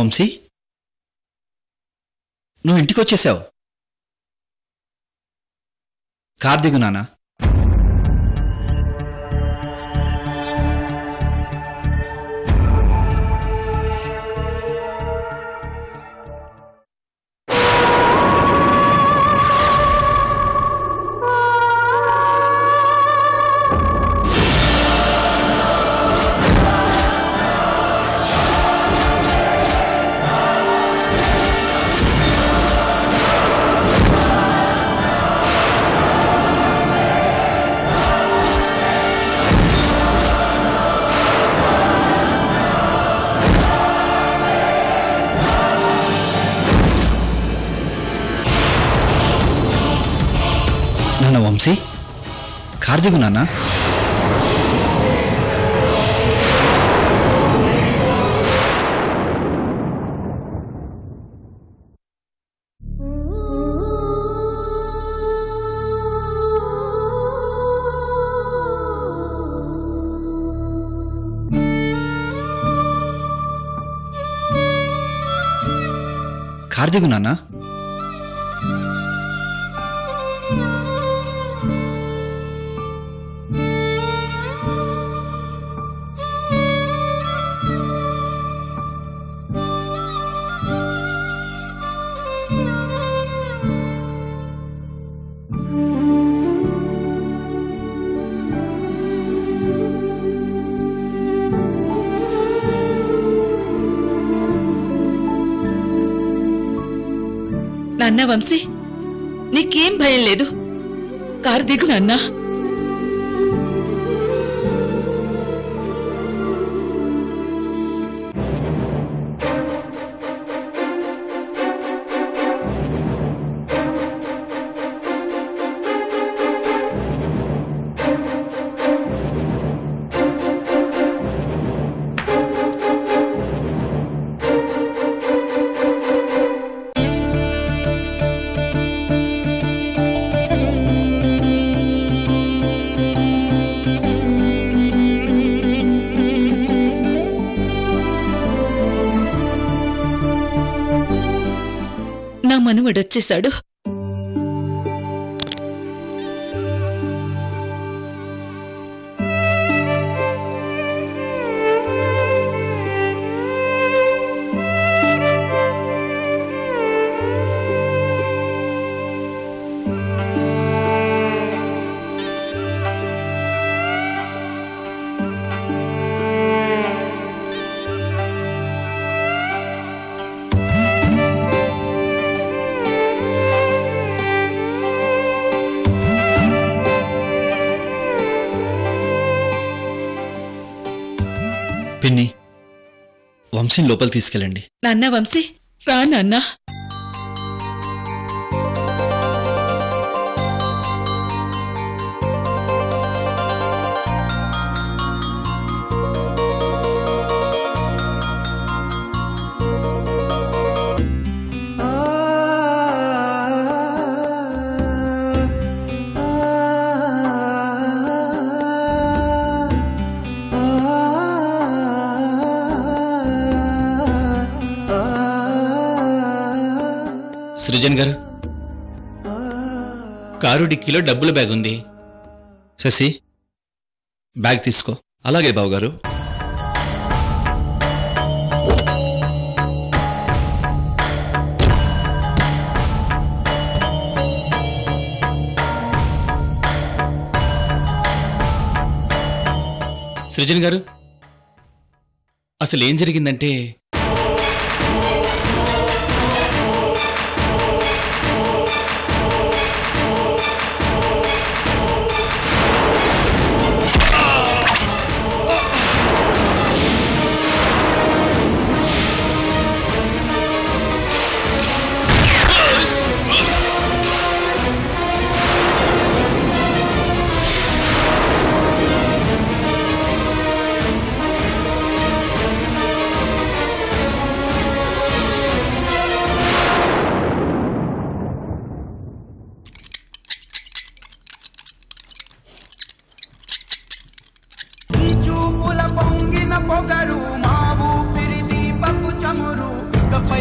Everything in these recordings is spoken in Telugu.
వంశీ, నువ్వు ఇంటికొచ్చేసావు. కార్ దిగు నాన్న. నాన్న వంశీ, కార్ దిగు నాన్న. కార్ దిగు నాన్న. నాన్న వంశీ, నీకేం భయం లేదు. కారు దిగు నాన్నా. నా మనవడొచ్చేశాడు. పిన్ని, వంశీని లోపల తీసుకెళ్ళండి. నాన్న వంశీ, రా నాన్న. సృజన్ గారు, కారు డిక్కీలో డబ్బుల బ్యాగ్ ఉంది. శశి, బ్యాగ్ తీసుకో. అలాగే బావగారు. సృజన్ గారు, అసలు ఏం జరిగిందంటే,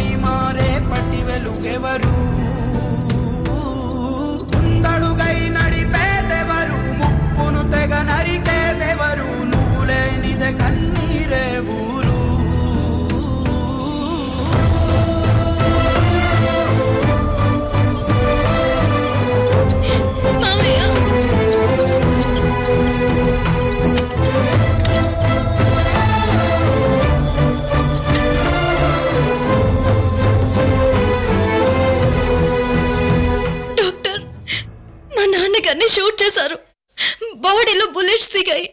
వెలుగై మారే పటి వెలుగెవరు ముందడుగై నడిపేదెవరు ముప్పును తెగ నరికేదెవరు నువ్వు లేనిదే కన్నీరే ఊరు నాన్నగారిని షూట్ చేశారు. బాడీలో బుల్లెట్స్ దిగాయి.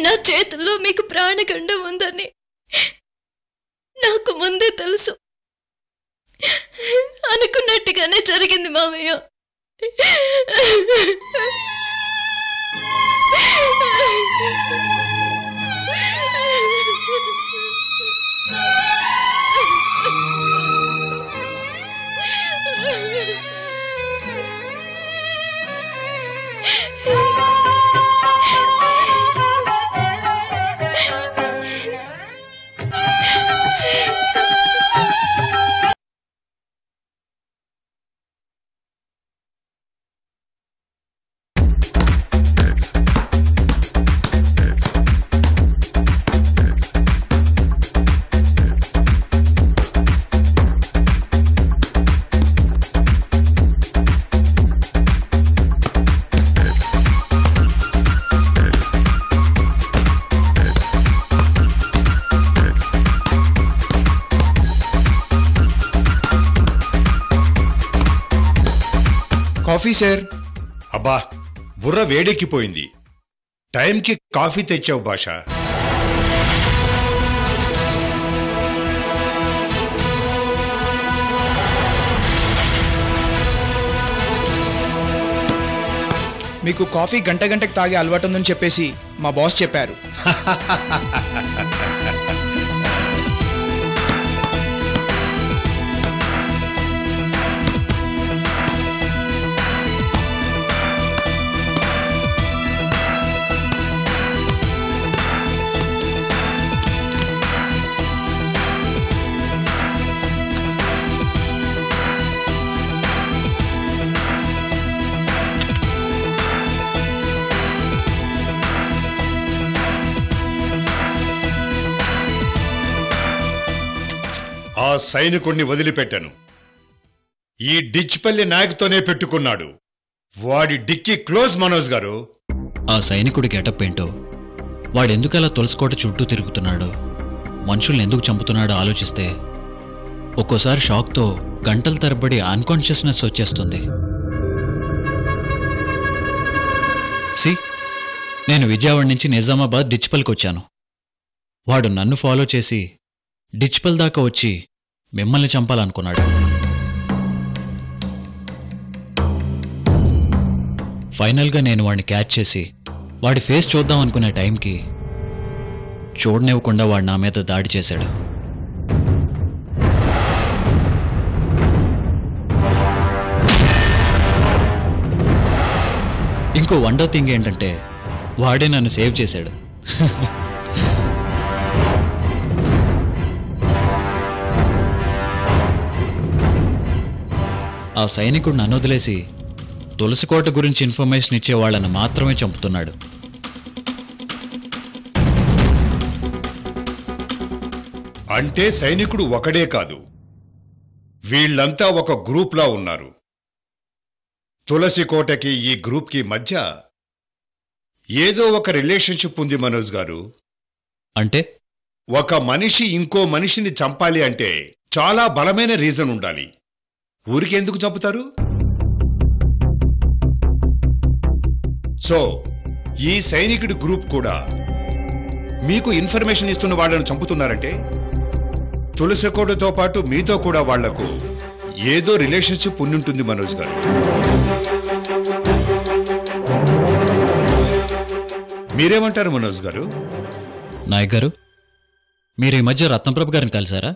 నా చేతుల్లో మీకు ప్రాణగండం ఉందని నాకు ముందే తెలుసు. అనుకున్నట్టుగానే జరిగింది మామయ్య. Coffee sir. అబ్బా బుర్ర వేడెక్కిపోయింది. టైంకి కాఫీ తెచ్చావు భాష. మీకు కాఫీ గంట గంటకు తాగే అలవాటు ఉందని చెప్పేసి మా బాస్ చెప్పారు. ఆ సైనికుణ్ణి వదిలిపెట్టాను. ఈ డిచ్పల్లి నాయకుతోనే పెట్టుకున్నాడు. వాడి డిక్కి క్లోజ్ మనోజ్ గారు. ఆ సైనికుడి గెటప్ ఏంటో, వాడెందుకలా తులసికోట చుట్టూ తిరుగుతున్నాడో, మనుషుల్ని ఎందుకు చంపుతున్నాడో ఆలోచిస్తే ఒక్కోసారి షాక్తో గంటల తరబడి అన్కాన్షియస్నెస్ వచ్చేస్తుంది. నేను విజయవాడ నుంచి నిజామాబాద్ డిచ్పల్కి వచ్చాను. వాడు నన్ను ఫాలో చేసి డిచ్పల్ దాకా వచ్చి మిమ్మల్ని చంపాలనుకున్నాడు. ఫైనల్గా నేను వాడిని క్యాచ్ చేసి వాడి ఫేస్ చూద్దాం అనుకునే టైంకి చూడనివ్వకుండా వాడు నా మీద దాడి చేశాడు. ఇంకో వండర్ థింగ్ ఏంటంటే వాడే నన్ను సేవ్ చేశాడు. ఆ సైనికుడు నన్ను వదిలేసి తులసికోట గురించి ఇన్ఫర్మేషన్ ఇచ్చే వాళ్ళని మాత్రమే చంపుతున్నాడు. అంటే సైనికుడు ఒకడే కాదు, వీళ్ళంతా ఒక గ్రూప్లా ఉన్నారు. తులసి కోటకి ఈ గ్రూప్కి మధ్య ఏదో ఒక రిలేషన్షిప్ ఉంది మనోజ్ గారు. అంటే ఒక మనిషి ఇంకో మనిషిని చంపాలి అంటే చాలా బలమైన రీజన్ ఉండాలి. ఊరికి ఎందుకు చంపుతారు? సో ఈ సైనికుడి గ్రూప్ కూడా మీకు ఇన్ఫర్మేషన్ ఇస్తున్న వాళ్ళను చంపుతున్నారంటే తులసికోటతో పాటు మీతో కూడా వాళ్లకు ఏదో రిలేషన్షిప్ ఉండుంటుంది మనోజ్ గారు. మీరేమంటారు మనోజ్ గారు? నాయక్ గారు, మీరు ఈ మధ్య రత్నప్రభ గారిని కలిశారా?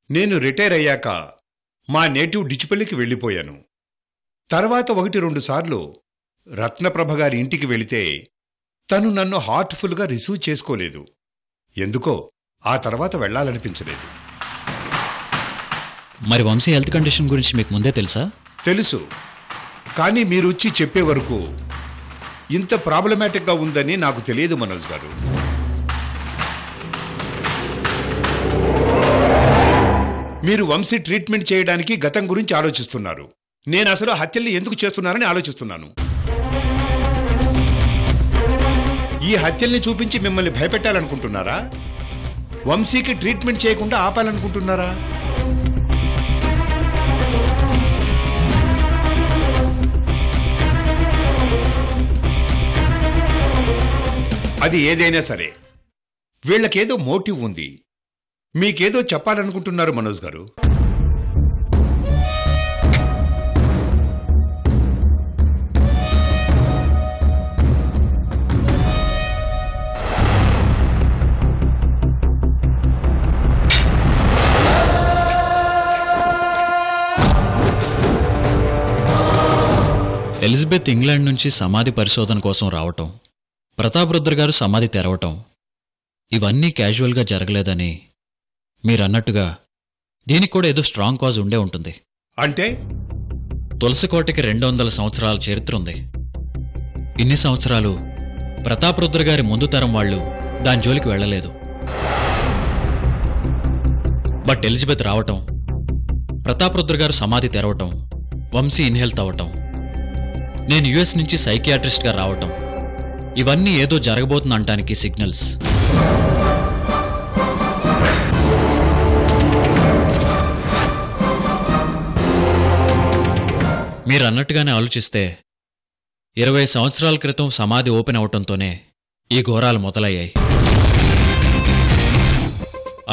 నేను రిటైర్ అయ్యాక మా నేటివ్ డిచ్పల్లికి వెళ్ళిపోయాను. తర్వాత 1-2 సార్లు రత్నప్రభ గారి ఇంటికి వెళితే తను నన్ను హార్ట్ఫుల్గా రిసీవ్ చేసుకోలేదు. ఎందుకో ఆ తర్వాత వెళ్లాలనిపించలేదు. మరి వంశీ హెల్త్ కండిషన్ గురించి మీకు ముందే తెలుసా? తెలుసు, కానీ మీరొచ్చి చెప్పే వరకు ఇంత ప్రాబ్లమాటిక్గా ఉందని నాకు తెలియదు మనోజ్ గారు. మీరు వంశీ ట్రీట్మెంట్ చేయడానికి గతం గురించి ఆలోచిస్తున్నారు. నేను అసలు హత్యల్ని ఎందుకు చేస్తున్నారని ఆలోచిస్తున్నాను. ఈ హత్యల్ని చూపించి మిమ్మల్ని భయపెట్టాలనుకుంటున్నారా? వంశీకి ట్రీట్మెంట్ చేయకుండా ఆపాలనుకుంటున్నారా? అది ఏదైనా సరే వీళ్ళకేదో మోటివ్ ఉంది. మీకేదో చెప్పాలనుకుంటున్నారు మనోజ్ గారు. ఎలిజబెత్ ఇంగ్లాండ్ నుంచి సమాధి పరిశోధన కోసం రావటం, ప్రతాప్ రుద్ర గారు సమాధి తెరవటం, ఇవన్నీ క్యాజువల్గా జరగలేదని మీరన్నట్టుగా దీనికి కూడా ఏదో స్ట్రాంగ్ కాజ్ ఉండే ఉంటుంది. అంటే తులసికోటకి 200 సంవత్సరాల చరిత్ర ఉంది. ఇన్ని సంవత్సరాలు ప్రతాప్ రుద్ర గారి ముందు తరం వాళ్ళు దాని జోలికి వెళ్ళలేదు. బట్ ఎలిజబెత్ రావటం, ప్రతాప్ రుద్ర గారు సమాధి తెరవటం, వంశీ ఇన్హెల్త్ అవటం, నేను యుఎస్ నుంచి సైకియాట్రిస్ట్గా రావటం, ఇవన్నీ ఏదో జరగబోతుందంటానికి సిగ్నల్స్. మీరు అన్నట్టుగానే ఆలోచిస్తే 20 సంవత్సరాల క్రితం సమాధి ఓపెన్ అవటంతోనే ఈ ఘోరాలు మొదలయ్యాయి.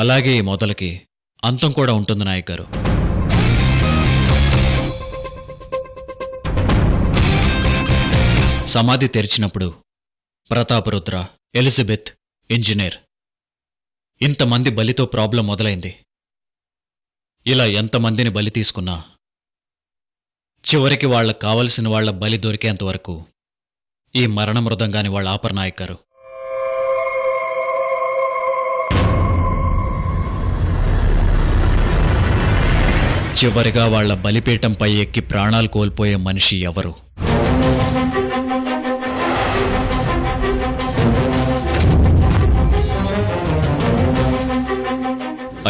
అలాగే ఈ మొదలకి అంతం కూడా ఉంటుంది నాయక్ గారు. సమాధి తెరిచినప్పుడు ప్రతాపరుద్ర, ఎలిజబెత్, ఇంజనీర్ ఇంతమంది బలితో ప్రాబ్లం మొదలైంది. ఇలా ఎంతమందిని బలి తీసుకున్నా చివరికి వాళ్లకు కావలసిన వాళ్ల బలి దొరికేంతవరకు ఈ మరణ మృదంగాని వాళ్ళ ఆపర్ నాయక్ గారు. చివరిగా వాళ్ల బలిపీఠంపై ఎక్కి ప్రాణాలు కోల్పోయే మనిషి ఎవరు?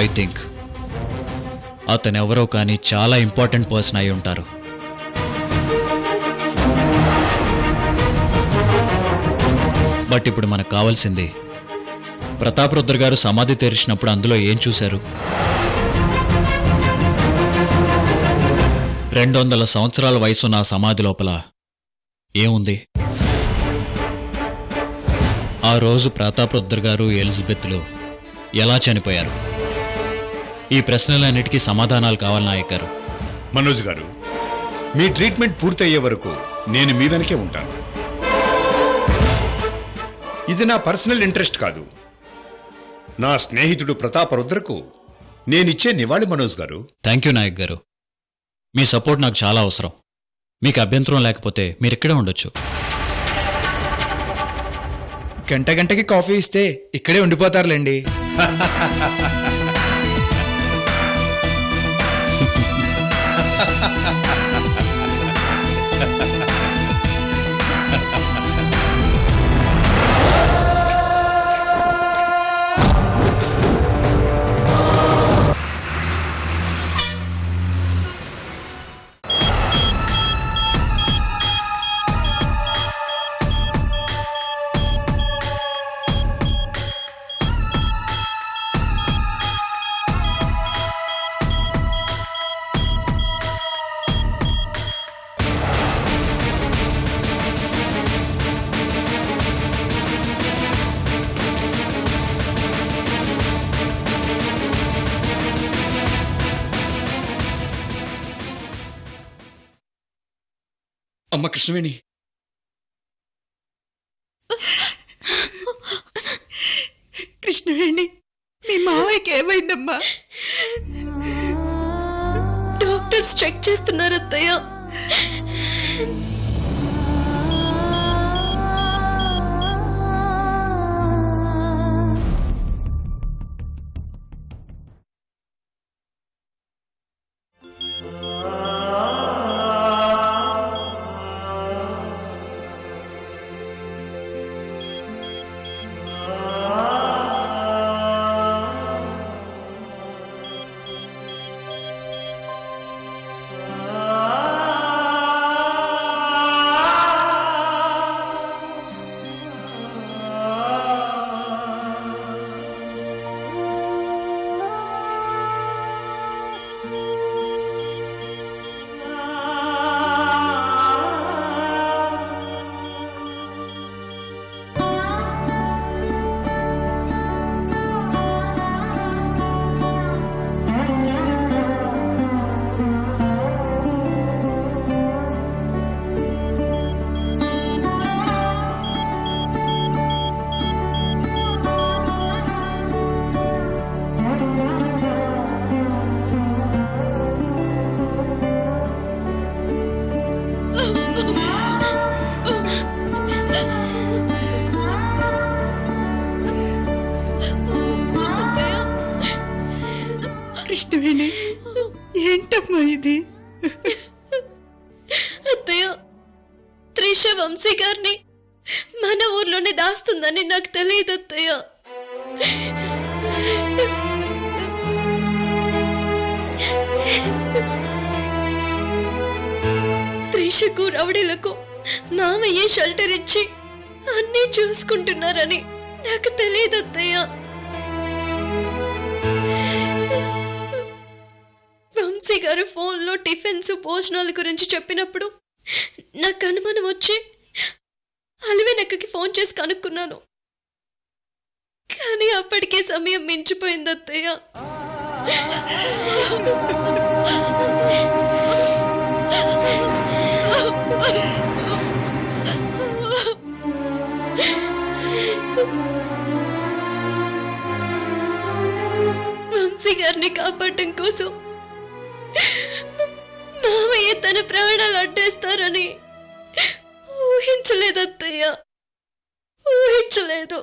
ఐ థింక్ అతనెవరో కానీ చాలా ఇంపార్టెంట్ పర్సన్ అయి ఉంటారు. బట్ ఇప్పుడు మనకు కావాల్సింది ప్రతాప్ రుద్ర గారు సమాధి తెరిచినప్పుడు అందులో ఏం చూశారు? 200 సంవత్సరాల వయసున్న ఆ సమాధి లోపల ఏముంది? ఆ రోజు ప్రతాప్ రుద్ర గారు, ఎలిజబెత్లు ఎలా చనిపోయారు? ఈ ప్రశ్నలన్నిటికీ సమాధానాలు కావాలి నాయక్ గారు. మనోజ్ గారు, మీ ట్రీట్మెంట్ పూర్తయ్యే వరకు నేను మీ వెనకే ఉంటాను. ఇది నా పర్సనల్ ఇంట్రెస్ట్ కాదు, నా స్నేహితుడు ప్రతాప్ రుద్రకు నేనిచ్చే నివాళి మనోజ్ గారు. థ్యాంక్ యూ నాయక్ గారు. మీ సపోర్ట్ నాకు చాలా అవసరం. మీకు అభ్యంతరం లేకపోతే మీరిక్కడే ఉండొచ్చు. గంటకి కాఫీ ఇస్తే ఇక్కడే ఉండిపోతారులేండి. అమ్మ కృష్ణవేణి, కృష్ణవేణి, మీ మావయ్యకి ఏమైందమ్మా? డాక్టర్స్ చెక్ చేస్తున్నారు అత్తయ్య. కృష్ణవేణి, ఏంటమ్మా ఇది? అత్తయ్య, త్రిష వంశీ గారిని మన ఊర్లోనే దాస్తుందని నాకు తెలియదు అత్తయ్య. త్రిషకు రౌడీలకు మామయ్య షెల్టర్ ఇచ్చి అన్నీ చూసుకుంటున్నారని నాకు తెలియదు అత్తయ్య. వంశీ గారు ఫోన్లో టిఫిన్స్ భోజనాల గురించి చెప్పినప్పుడు నాకు అనుమానం వచ్చి అలివేనక్కకి ఫోన్ చేసి కనుక్కున్నాను. కానీ అప్పటికే సమయం మించిపోయింది అత్తయ్య. వంశీ గారిని కాపాడటం కోసం మామయ్య తన ప్రాణాలు అడ్డేస్తారని ఊహించలేదు అత్తయ్య, ఊహించలేదు.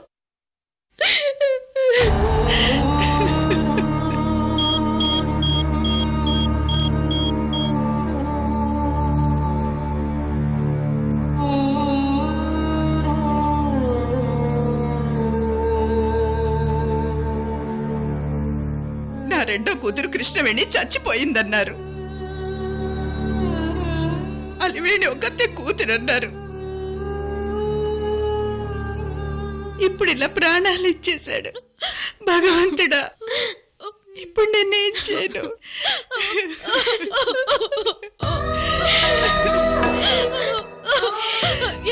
నా రెండో కూతురు కృష్ణవేణి చచ్చిపోయిందన్నారు. అలివేణి ఒక్కతే కూతురన్నారు. ఇప్పుడు ఇలా ప్రాణాలు ఇచ్చేశాడు. భగవంతుడా, ఇప్పుడు నేనేం చేయను?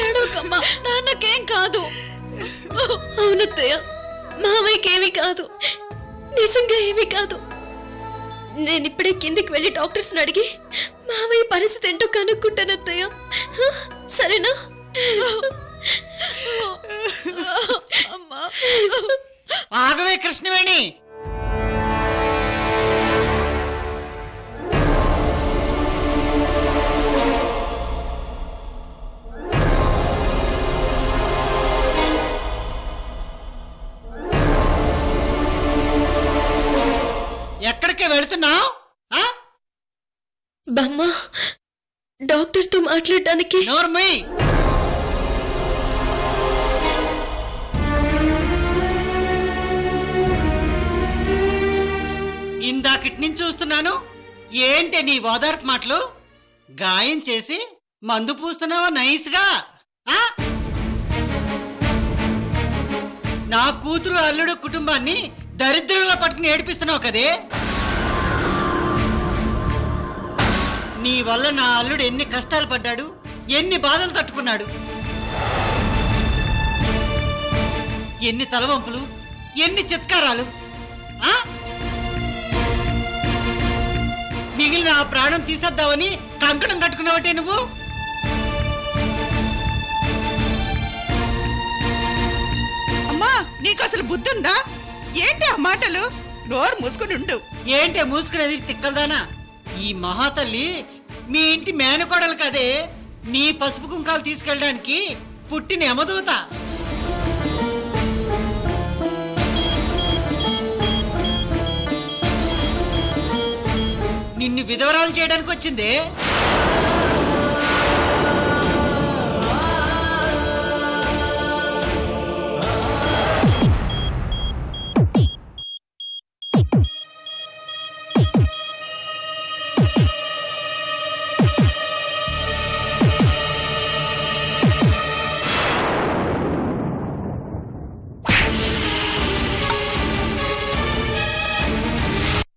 ఏడోకమ్మా, నాన్నకేం కాదు. అవునత్తయ్య, మామయ్యకేమీ కాదు, నిజంగా ఏమీ కాదు. నేనిప్పుడే కిందికి వెళ్ళి డాక్టర్స్ని అడిగి మామయ్య పరిస్థితి ఏంటో కనుక్కుంటాను అత్తయ్య, సరేనా? ఆగవే కృష్ణవేణి. ఎక్కడికి వెళుతున్నావు? బామ్మ, డాక్టర్తో మాట్లాడడానికి. నోర్మీ, ఇందాకిటి నుంచి చూస్తున్నాను. ఏంటి నీ ఓదార్పు మాటలు? గాయం చేసి మందు పూస్తున్నావా నైస్గా? నా కూతురు అల్లుడు కుటుంబాన్ని దరిద్రంలో పట్టుకుని ఏడిపిస్తున్నావు కదే. నీ వల్ల నా అల్లుడు ఎన్ని కష్టాలు పడ్డాడు, ఎన్ని బాధలు తట్టుకున్నాడు, ఎన్ని తలవంపులు, ఎన్ని చిత్కారాలు. మిగిలిన ఆ ప్రాణం తీసేద్దామని కంకణం కట్టుకున్నావటే నువ్వు. అసలు బుద్ధుందా? ఏంటి ఆ మాటలు? నోరు మూసుకుని ఉండు. ఏంటే మూసుకునేది తిక్కలదానా? ఈ మహాతల్లి మీ ఇంటి మేనకోడలు కదే, నీ పసుపు కుంకాలు తీసుకెళ్ళడానికి పుట్టిన యమదూత. నిన్ను విధవరాలు చేయడానికి వచ్చిందే.